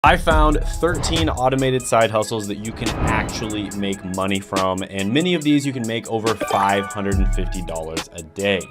I found 13 automated side hustles that you can actually make money from, and many of these you can make over $550 a day.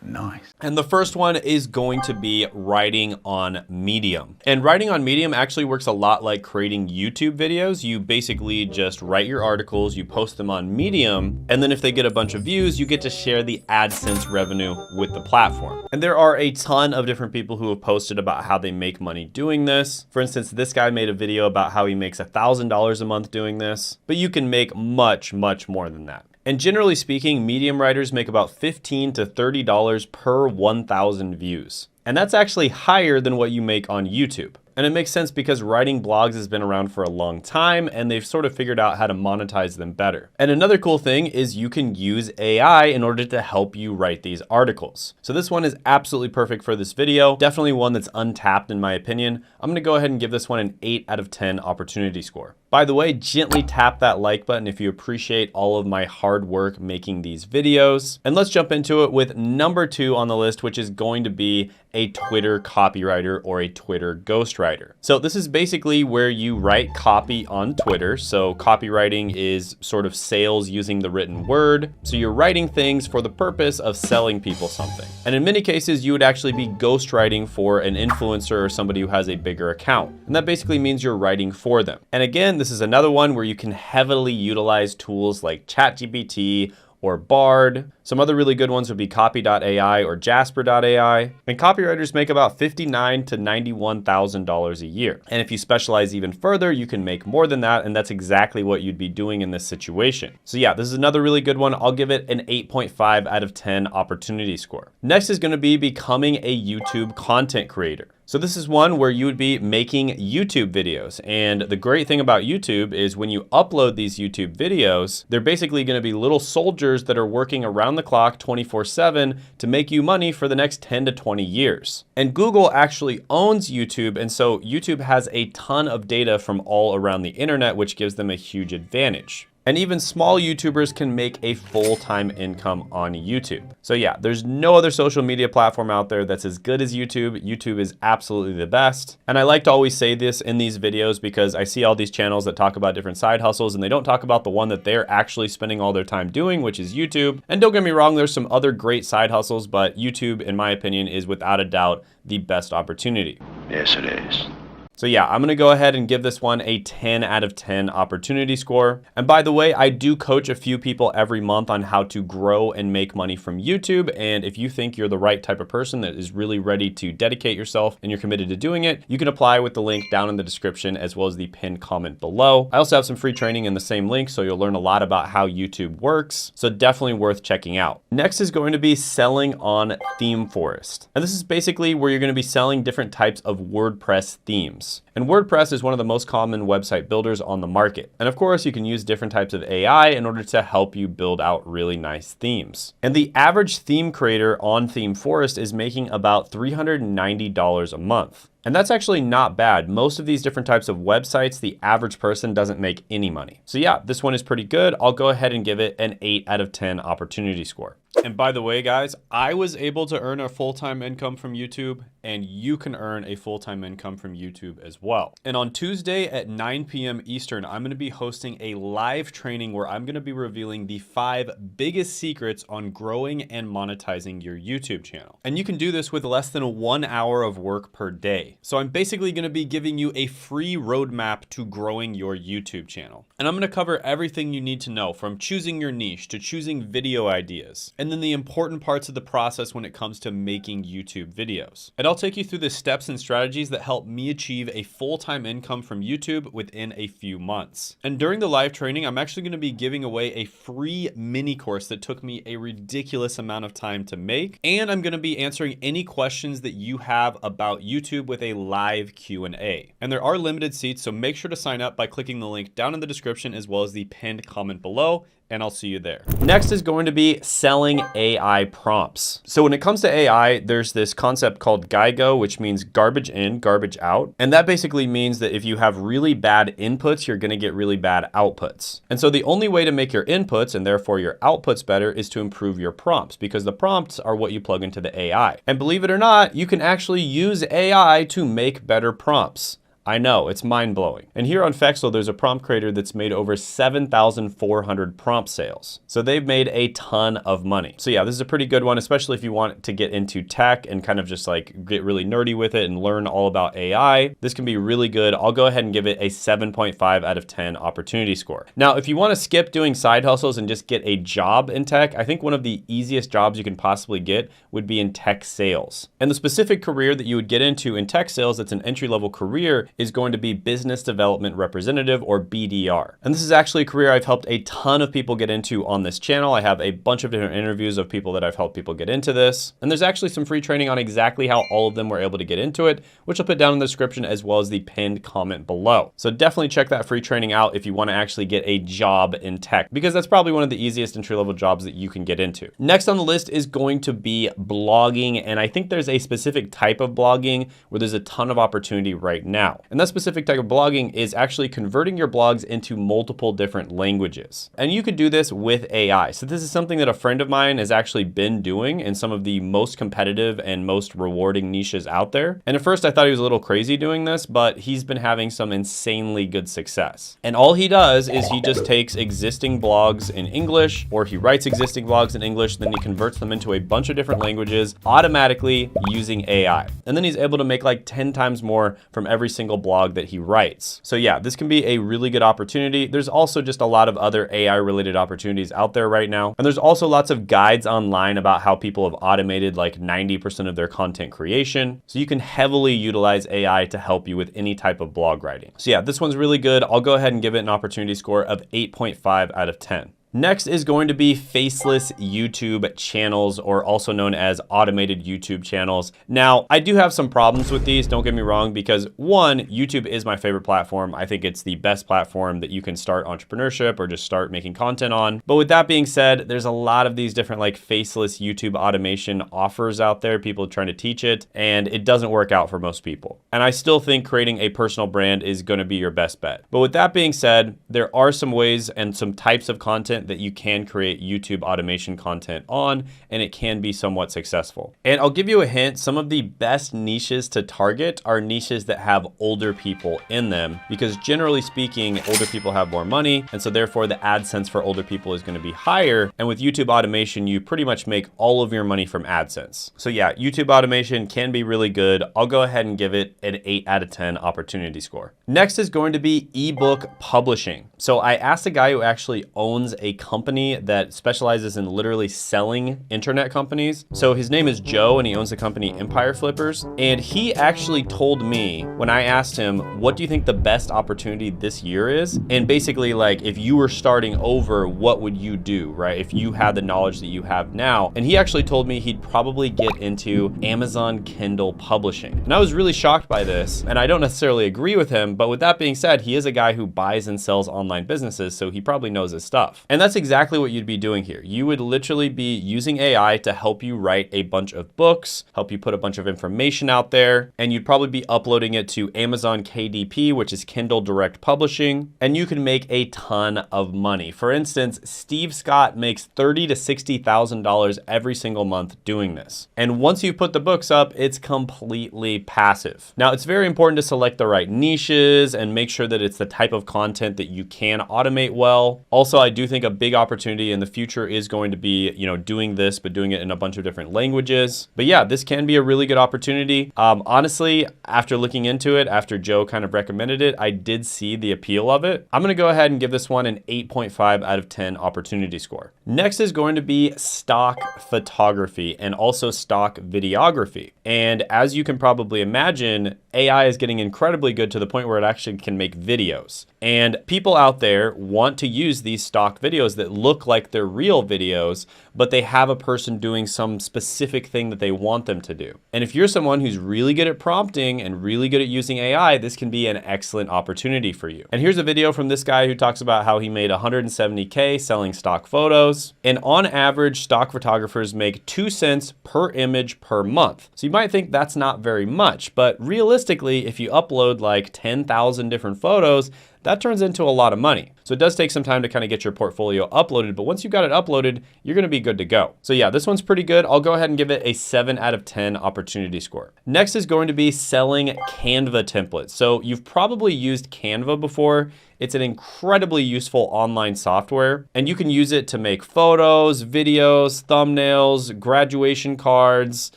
Nice. And the first one is going to be writing on Medium. And writing on Medium actually works a lot like creating YouTube videos. You basically just write your articles, you post them on Medium, and then if they get a bunch of views, you get to share the AdSense revenue with the platform. And there are a ton of different people who have posted about how they make money doing this. For instance, this guy made a video about how he makes $1,000 a month doing this, but you can make much, much more than that. And generally speaking, Medium writers make about $15 to $30 per 1,000 views. And that's actually higher than what you make on YouTube. And it makes sense because writing blogs has been around for a long time and they've sort of figured out how to monetize them better. And another cool thing is you can use AI in order to help you write these articles. So this one is absolutely perfect for this video. Definitely one that's untapped in my opinion. I'm gonna go ahead and give this one an 8 out of 10 opportunity score. By the way, gently tap that like button if you appreciate all of my hard work making these videos. And let's jump into it with number 2 on the list, which is going to be a Twitter copywriter or a Twitter ghostwriter. So this is basically where you write copy on Twitter. So copywriting is sort of sales using the written word. So you're writing things for the purpose of selling people something. And in many cases, you would actually be ghostwriting for an influencer or somebody who has a bigger account. And that basically means you're writing for them. And again, this is another one where you can heavily utilize tools like ChatGPT or Bard. Some other really good ones would be Copy.ai or Jasper.ai. And copywriters make about $59,000 to $91,000 a year. And if you specialize even further, you can make more than that. And that's exactly what you'd be doing in this situation. So yeah, this is another really good one. I'll give it an 8.5 out of 10 opportunity score. Next is going to be becoming a YouTube content creator. So this is one where you would be making YouTube videos. And the great thing about YouTube is when you upload these YouTube videos, they're basically going to be little soldiers that are working around the clock 24/7 to make you money for the next 10 to 20 years. And Google actually owns YouTube. And so YouTube has a ton of data from all around the internet, which gives them a huge advantage. And even small YouTubers can make a full-time income on YouTube. So yeah, there's no other social media platform out there that's as good as YouTube. YouTube is absolutely the best. And I like to always say this in these videos because I see all these channels that talk about different side hustles and they don't talk about the one that they're actually spending all their time doing, which is YouTube. And don't get me wrong, there's some other great side hustles, but YouTube, in my opinion, is without a doubt the best opportunity. Yes, it is. So yeah, I'm gonna go ahead and give this one a 10 out of 10 opportunity score. And by the way, I do coach a few people every month on how to grow and make money from YouTube. And if you think you're the right type of person that is really ready to dedicate yourself and you're committed to doing it, you can apply with the link down in the description as well as the pinned comment below. I also have some free training in the same link, so you'll learn a lot about how YouTube works. So definitely worth checking out. Next is going to be selling on ThemeForest. And this is basically where you're gonna be selling different types of WordPress themes. And WordPress is one of the most common website builders on the market. And of course, you can use different types of AI in order to help you build out really nice themes. And the average theme creator on ThemeForest is making about $390 a month. And that's actually not bad. Most of these different types of websites, the average person doesn't make any money. So yeah, this one is pretty good. I'll go ahead and give it an 8 out of 10 opportunity score. And by the way, guys, I was able to earn a full-time income from YouTube, and you can earn a full-time income from YouTube as well. And on Tuesday at 9 p.m. Eastern, I'm gonna be hosting a live training where I'm gonna be revealing the 5 biggest secrets on growing and monetizing your YouTube channel. And you can do this with less than 1 hour of work per day. So I'm basically gonna be giving you a free roadmap to growing your YouTube channel. And I'm gonna cover everything you need to know, from choosing your niche to choosing video ideas, and then the important parts of the process when it comes to making YouTube videos. And I'll take you through the steps and strategies that help me achieve a full-time income from YouTube within a few months. And during the live training, I'm actually gonna be giving away a free mini course that took me a ridiculous amount of time to make. And I'm gonna be answering any questions that you have about YouTube with a live Q&A. And there are limited seats, so make sure to sign up by clicking the link down in the description as well as the pinned comment below and I'll see you there. Next is going to be selling AI prompts. So when it comes to AI, there's this concept called GIGO, which means garbage in, garbage out. And that basically means that if you have really bad inputs, you're gonna get really bad outputs. And so the only way to make your inputs and therefore your outputs better is to improve your prompts, because the prompts are what you plug into the AI. And believe it or not, you can actually use AI to make better prompts. I know, it's mind-blowing. And here on Fexel, there's a prompt creator that's made over 7,400 prompt sales. So they've made a ton of money. So yeah, this is a pretty good one, especially if you want to get into tech and kind of just like get really nerdy with it and learn all about AI. This can be really good. I'll go ahead and give it a 7.5 out of 10 opportunity score. Now, if you want to skip doing side hustles and just get a job in tech, I think one of the easiest jobs you can possibly get would be in tech sales. And the specific career that you would get into in tech sales that's an entry-level career is going to be business development representative, or BDR. And this is actually a career I've helped a ton of people get into on this channel. I have a bunch of different interviews of people that I've helped people get into this. And there's actually some free training on exactly how all of them were able to get into it, which I'll put down in the description as well as the pinned comment below. So definitely check that free training out if you want to actually get a job in tech, because that's probably one of the easiest entry-level jobs that you can get into. Next on the list is going to be blogging. And I think there's a specific type of blogging where there's a ton of opportunity right now. And that specific type of blogging is actually converting your blogs into multiple different languages. And you could do this with AI. So this is something that a friend of mine has actually been doing in some of the most competitive and most rewarding niches out there. And at first I thought he was a little crazy doing this, but he's been having some insanely good success. And all he does is he just takes existing blogs in English, or he writes existing blogs in English, then he converts them into a bunch of different languages automatically using AI. And then he's able to make like 10 times more from every single blog that he writes. So yeah, this can be a really good opportunity. There's also just a lot of other AI related opportunities out there right now. And there's also lots of guides online about how people have automated like 90% of their content creation. So you can heavily utilize AI to help you with any type of blog writing. So yeah, this one's really good. I'll go ahead and give it an opportunity score of 8.5 out of 10. Next is going to be faceless YouTube channels, or also known as automated YouTube channels. Now, I do have some problems with these, don't get me wrong, because one, YouTube is my favorite platform. I think it's the best platform that you can start entrepreneurship or just start making content on. But with that being said, there's a lot of these different like faceless YouTube automation offers out there, people trying to teach it, and it doesn't work out for most people. And I still think creating a personal brand is going to be your best bet. But with that being said, there are some ways and some types of content that you can create YouTube automation content on, and it can be somewhat successful. And I'll give you a hint, some of the best niches to target are niches that have older people in them, because generally speaking, older people have more money, and so therefore the AdSense for older people is going to be higher. And with YouTube automation, you pretty much make all of your money from AdSense. So yeah, YouTube automation can be really good. I'll go ahead and give it an 8 out of 10 opportunity score. Next is going to be ebook publishing. So I asked a guy who actually owns a company that specializes in literally selling internet companies. So his name is Joe, and he owns the company Empire Flippers. And he actually told me when I asked him, what do you think the best opportunity this year is? And basically like, if you were starting over, what would you do, right? If you had the knowledge that you have now. And he actually told me he'd probably get into Amazon Kindle publishing. And I was really shocked by this, and I don't necessarily agree with him, but with that being said, he is a guy who buys and sells online businesses, so he probably knows his stuff. And that's exactly what you'd be doing here. You would literally be using AI to help you write a bunch of books, help you put a bunch of information out there, and you'd probably be uploading it to Amazon KDP, which is Kindle Direct Publishing, and you can make a ton of money. For instance, Steve Scott makes $30,000 to $60,000 every single month doing this. And once you put the books up, it's completely passive. Now, it's very important to select the right niches and make sure that it's the type of content that you can automate well. Also, I do think a big opportunity in the future is going to be, doing this, but doing it in a bunch of different languages. But yeah, this can be a really good opportunity. Honestly, after looking into it, after Joe kind of recommended it, I did see the appeal of it. I'm going to go ahead and give this one an 8.5 out of 10 opportunity score. Next is going to be stock photography and also stock videography. And as you can probably imagine, AI is getting incredibly good to the point where it actually can make videos. And people out there want to use these stock videos that look like they're real videos, but they have a person doing some specific thing that they want them to do. And if you're someone who's really good at prompting and really good at using AI, this can be an excellent opportunity for you. And here's a video from this guy who talks about how he made 170K selling stock photos. And on average, stock photographers make 2 cents per image per month. So you might think that's not very much, but realistically, if you upload like 10,000 different photos, that turns into a lot of money. So it does take some time to kind of get your portfolio uploaded, but once you've got it uploaded, you're gonna be good to go. So yeah, this one's pretty good. I'll go ahead and give it a 7 out of 10 opportunity score. Next is going to be selling Canva templates. So you've probably used Canva before. It's an incredibly useful online software, and you can use it to make photos, videos, thumbnails, graduation cards,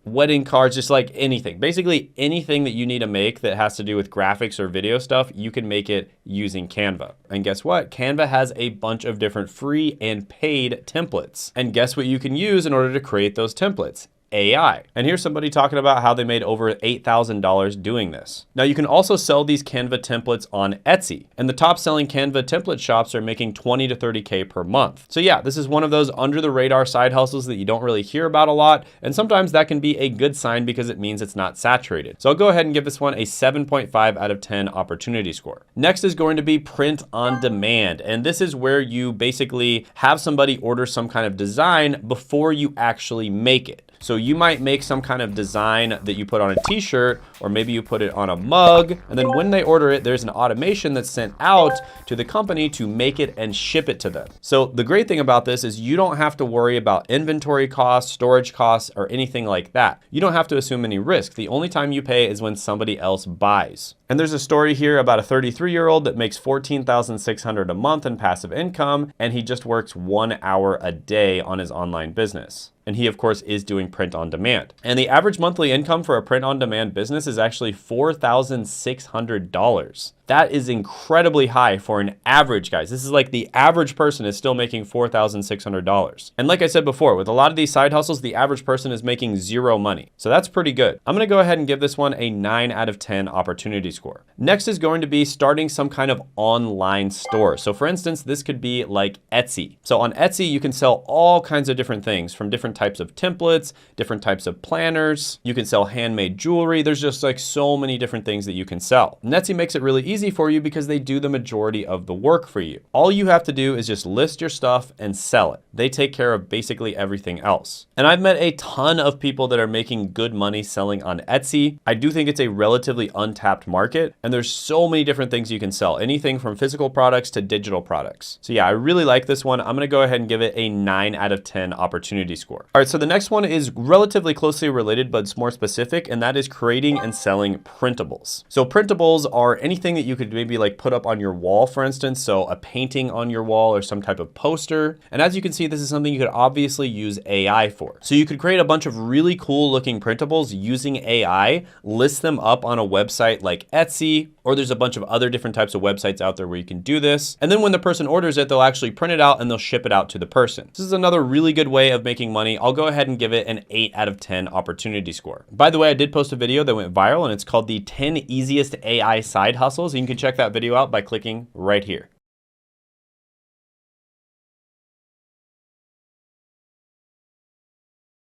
wedding cards, just like anything. Basically anything that you need to make that has to do with graphics or video stuff, you can make it using Canva. And guess what? Canva has a bunch of different free and paid templates. And guess what you can use in order to create those templates? AI. And here's somebody talking about how they made over $8,000 doing this. Now you can also sell these Canva templates on Etsy, and the top selling Canva template shops are making 20 to 30K per month. So yeah, this is one of those under the radar side hustles that you don't really hear about a lot. And sometimes that can be a good sign because it means it's not saturated. So I'll go ahead and give this one a 7.5 out of 10 opportunity score. Next is going to be print on demand. And this is where you basically have somebody order some kind of design before you actually make it. So you might make some kind of design that you put on a t-shirt, or maybe you put it on a mug, and then when they order it, there's an automation that's sent out to the company to make it and ship it to them. So the great thing about this is you don't have to worry about inventory costs, storage costs, or anything like that. You don't have to assume any risk. The only time you pay is when somebody else buys. And there's a story here about a 33-year-old that makes $14,600 a month in passive income, and he just works 1 hour a day on his online business. And he, of course, is doing print on demand. And the average monthly income for a print on demand business is actually $4,600. That is incredibly high for an average, guys. This is like the average person is still making $4,600. And like I said before, with a lot of these side hustles, the average person is making 0 money. So that's pretty good. I'm gonna go ahead and give this one a 9 out of 10 opportunity score. Next is going to be starting some kind of online store. So for instance, this could be like Etsy. So on Etsy, you can sell all kinds of different things, from different types of templates, different types of planners. You can sell handmade jewelry. There's just like so many different things that you can sell. And Etsy makes it really easy for you because they do the majority of the work for you. All you have to do is just list your stuff and sell it. They take care of basically everything else. And I've met a ton of people that are making good money selling on Etsy. I do think it's a relatively untapped market, and there's so many different things you can sell, anything from physical products to digital products. So yeah, I really like this one. I'm gonna go ahead and give it a 9 out of 10 opportunity score. All right, so the next one is relatively closely related, but it's more specific, and that is creating and selling printables. So printables are anything that you could maybe like put up on your wall, for instance. So a painting on your wall or some type of poster. And as you can see, this is something you could obviously use AI for. So you could create a bunch of really cool looking printables using AI, list them up on a website like Etsy, or there's a bunch of other different types of websites out there where you can do this. And then when the person orders it, they'll actually print it out and they'll ship it out to the person. This is another really good way of making money. I'll go ahead and give it an 8 out of 10 opportunity score. By the way, I did post a video that went viral, and it's called the 10 easiest AI side hustles. You can check that video out by clicking right here.